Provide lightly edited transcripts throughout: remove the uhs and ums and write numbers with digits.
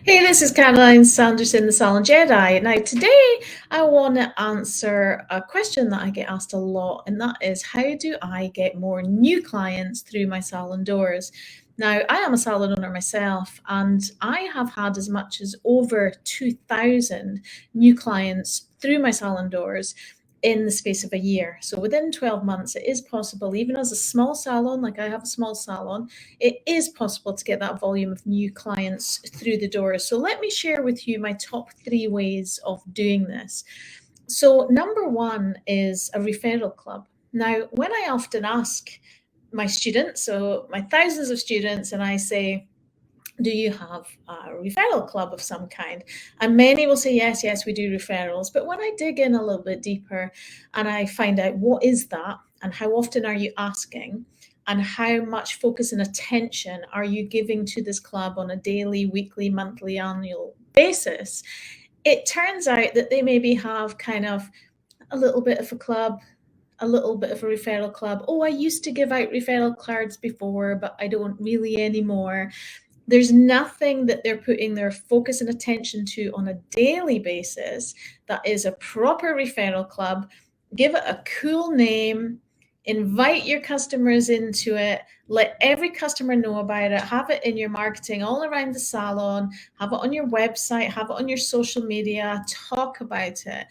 Hey, this is Caroline Sanderson, the Salon Jedi. Now, today I want to answer a question that I get asked a lot, and that is, how do I get more new clients through my salon doors? Now, I am a salon owner myself, and I have had as much as over 2,000 new clients through my salon doors in the space of a year. So within 12 months, it is possible, even as a small salon, like I have a small salon, it is possible to get that volume of new clients through the door. So let me share with you my top 3 ways of doing this. So number 1 is a referral club. Now, when I often ask my students, so my thousands of students, and I say, do you have a referral club of some kind? And many will say, yes, we do referrals. But when I dig in a little bit deeper and I find out what is that and how often are you asking and how much focus and attention are you giving to this club on a daily, weekly, monthly, annual basis, it turns out that they maybe have kind of a little bit of a club, a little bit of a referral club. Oh, I used to give out referral cards before, but I don't really anymore. There's nothing that they're putting their focus and attention to on a daily basis that is a proper referral club. Give it a cool name, invite your customers into it, let every customer know about it, have it in your marketing all around the salon, have it on your website, have it on your social media, talk about it.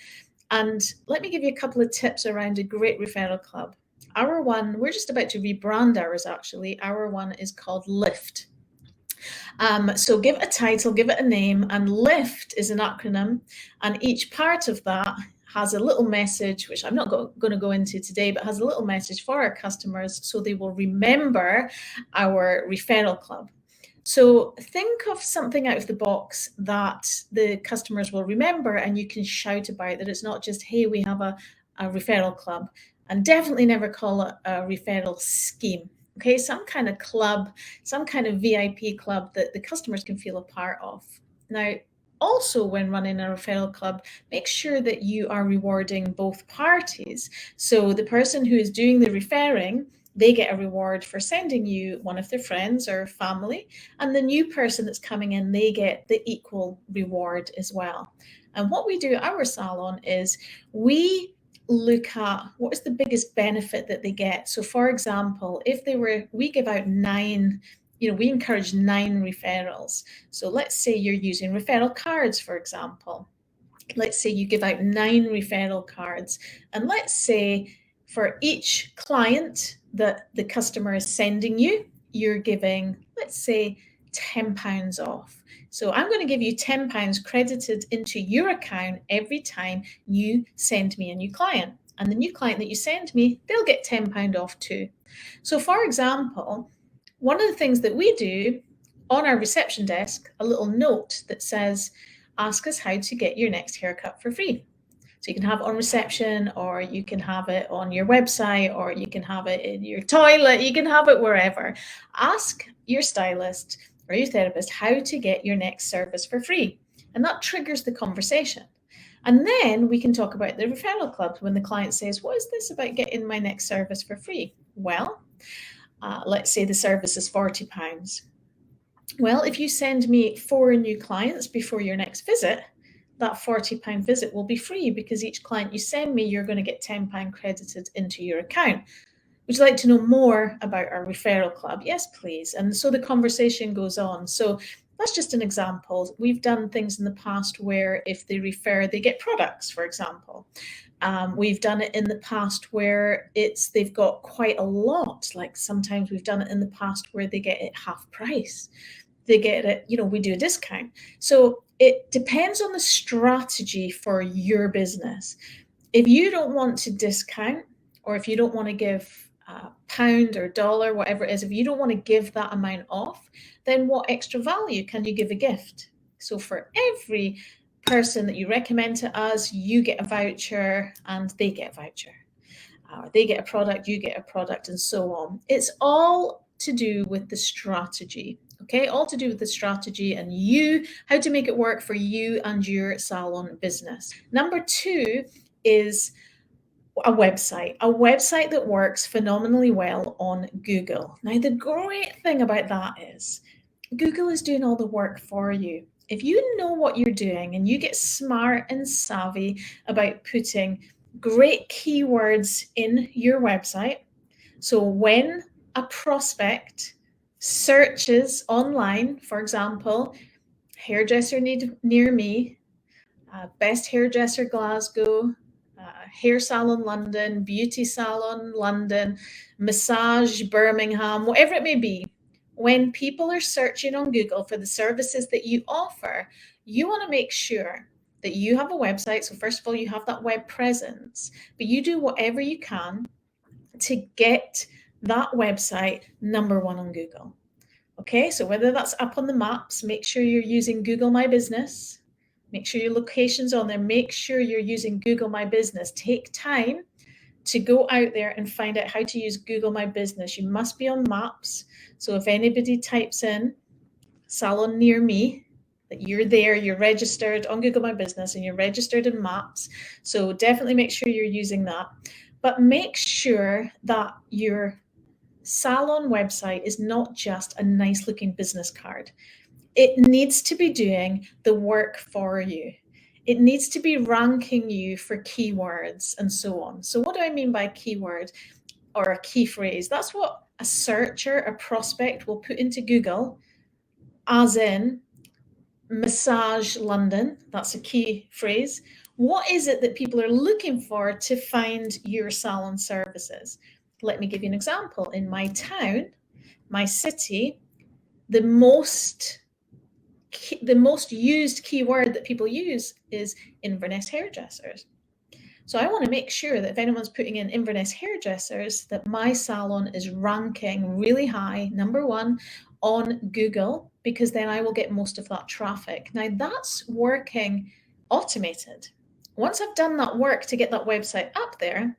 And let me give you a couple of tips around a great referral club. Our one, we're just about to rebrand ours actually. Our one is called Lift. So give it a title, give it a name, and LIFT is an acronym, and each part of that has a little message, which I'm not going to go into today, but has a little message for our customers so they will remember our referral club. So think of something out of the box that the customers will remember and you can shout about, that it's not just, hey, we have a referral club, and definitely never call it a referral scheme. Okay, some kind of club, some kind of VIP club that the customers can feel a part of. Now, also when running a referral club, make sure that you are rewarding both parties. So the person who is doing the referring, they get a reward for sending you one of their friends or family, and the new person that's coming in, they get the equal reward as well. And what we do at our salon is we look at what is the biggest benefit that they get. So for example, if we give out 9, we encourage 9 referrals. So let's say you're using referral cards, for example. Let's say you give out 9 referral cards, and let's say for each client that the customer is sending you, you're giving, let's say, £10 off. So I'm going to give you £10 credited into your account every time you send me a new client. And the new client that you send me, they'll get £10 off too. So for example, one of the things that we do on our reception desk, a little note that says, ask us how to get your next haircut for free. So you can have it on reception, or you can have it on your website, or you can have it in your toilet, you can have it wherever. Ask your stylist or your therapist how to get your next service for free. And that triggers the conversation. And then we can talk about the referral club when the client says, what is this about getting my next service for free? Well, let's say the service is £40. Well, if you send me 4 new clients before your next visit, that £40 visit will be free, because each client you send me, you're going to get £10 credited into your account. Would you like to know more about our referral club? Yes, please. And so the conversation goes on. So that's just an example. We've done things in the past where if they refer, they get products, for example. We've done it in the past where they've got quite a lot. Like sometimes we've done it in the past where they get it half price. They get it, we do a discount. So it depends on the strategy for your business. If you don't want to discount, or if you don't want to give pound or dollar, whatever it is, if you don't want to give that amount off, then what extra value can you give a gift? So for every person that you recommend to us, you get a voucher and they get a voucher. They get a product, you get a product, and so on. It's all to do with the strategy. Okay, all to do with the strategy and how to make it work for you and your salon business. Number 2 is a website that works phenomenally well on Google. Now, the great thing about that is Google is doing all the work for you. if you know what you're doing and you get smart and savvy about putting great keywords in your website, so when a prospect searches online, for example, hairdresser near me, best hairdresser Glasgow, hair salon London, beauty salon London, massage Birmingham, whatever it may be, when people are searching on Google for the services that you offer, you want to make sure that you have a website. So first of all, you have that web presence, but you do whatever you can to get that website number one on Google. Okay, so whether that's up on the maps, make sure you're using Google My Business. Make sure your location's on there. Make sure you're using Google My Business. Take time to go out there and find out how to use Google My Business. You must be on maps. So if anybody types in salon near me, that you're there, you're registered on Google My Business and you're registered in maps. So definitely make sure you're using that. But make sure that your salon website is not just a nice looking business card. It needs to be doing the work for you. It needs to be ranking you for keywords and so on. So what do I mean by keyword or a key phrase? That's what a searcher, a prospect will put into Google, as in massage London. That's a key phrase. What is it that people are looking for to find your salon services? Let me give you an example. In my town, my city, the most used keyword that people use is Inverness hairdressers. So I want to make sure that if anyone's putting in Inverness hairdressers, that my salon is ranking really high, number one, on Google, because then I will get most of that traffic. Now that's working automated. Once I've done that work to get that website up there,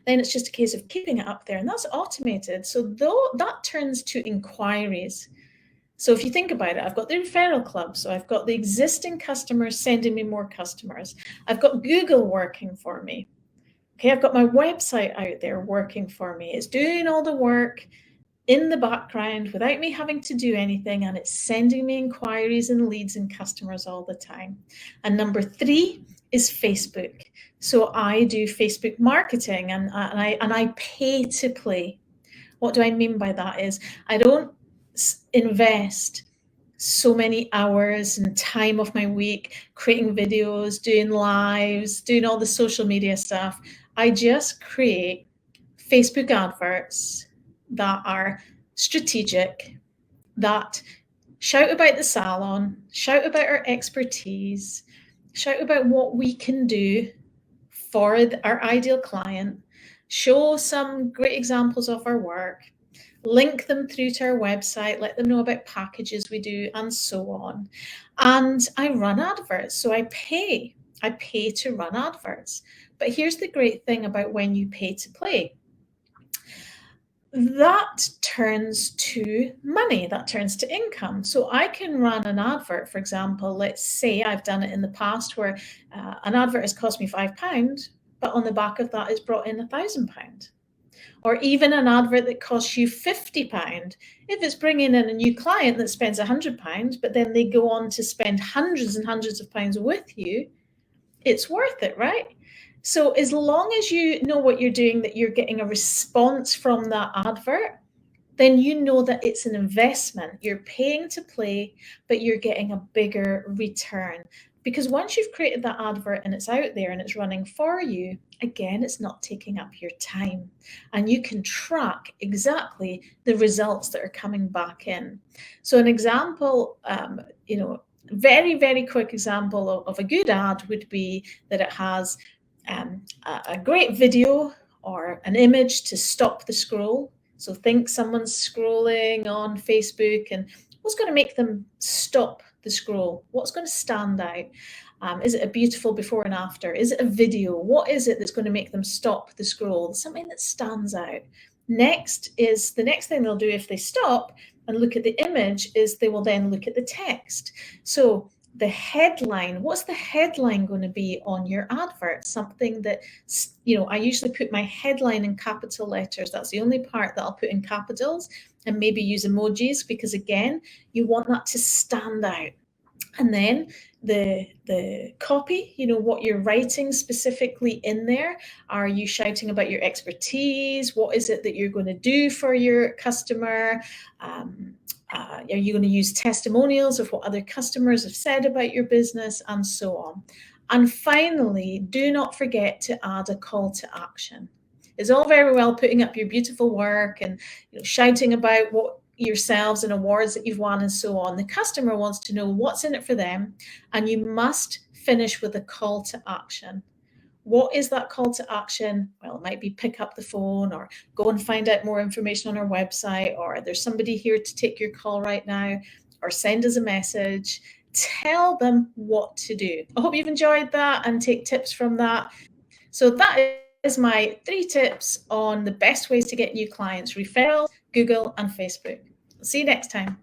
then it's just a case of keeping it up there, and that's automated. So though that turns to inquiries. So if you think about it, I've got the referral club. So I've got the existing customers sending me more customers. I've got Google working for me. Okay, I've got my website out there working for me. It's doing all the work in the background without me having to do anything, and it's sending me inquiries and leads and customers all the time. And number 3 is Facebook. So I do Facebook marketing and I pay to play. What do I mean by that is I don't invest so many hours and time of my week creating videos, doing lives, doing all the social media stuff. I just create Facebook adverts that are strategic, that shout about the salon, shout about our expertise, shout about what we can do for our ideal client, show some great examples of our work, link them through to our website, let them know about packages we do, and so on. And I run adverts, so I pay to run adverts. But here's the great thing about when you pay to play. That turns to money, that turns to income. So I can run an advert, for example, let's say I've done it in the past where an advert has cost me £5, but on the back of that is brought in £1,000. Or even an advert that costs you £50. If it's bringing in a new client that spends £100, but then they go on to spend hundreds and hundreds of pounds with you, it's worth it, right? So as long as you know what you're doing, that you're getting a response from that advert, then you know that it's an investment. You're paying to play, but you're getting a bigger return. Because once you've created that advert and it's out there and it's running for you, again, it's not taking up your time. And you can track exactly the results that are coming back in. So an example, very, very quick example of a good ad would be that it has a great video or an image to stop the scroll. So think someone's scrolling on Facebook, and what's going to make them stop the scroll? What's going to stand out? Is it a beautiful before and after? Is it a video? What is it that's going to make them stop the scroll? Something that stands out. Next is the next thing they'll do if they stop and look at the image is they will then look at the text. So the headline, what's the headline going to be on your advert? Something that, I usually put my headline in capital letters. That's the only part that I'll put in capitals, and maybe use emojis, because again, you want that to stand out. And then the copy, what you're writing specifically in there. Are you shouting about your expertise? What is it that you're going to do for your customer? Are you going to use testimonials of what other customers have said about your business, and so on? And finally, do not forget to add a call to action. It's all very well putting up your beautiful work and shouting about what yourselves and awards that you've won and so on. The customer wants to know what's in it for them, and you must finish with a call to action. What is that call to action? Well, it might be pick up the phone, or go and find out more information on our website, or there's somebody here to take your call right now, or send us a message. Tell them what to do. I hope you've enjoyed that and take tips from that. So that is my 3 tips on the best ways to get new clients: referrals, Google, and Facebook. See you next time.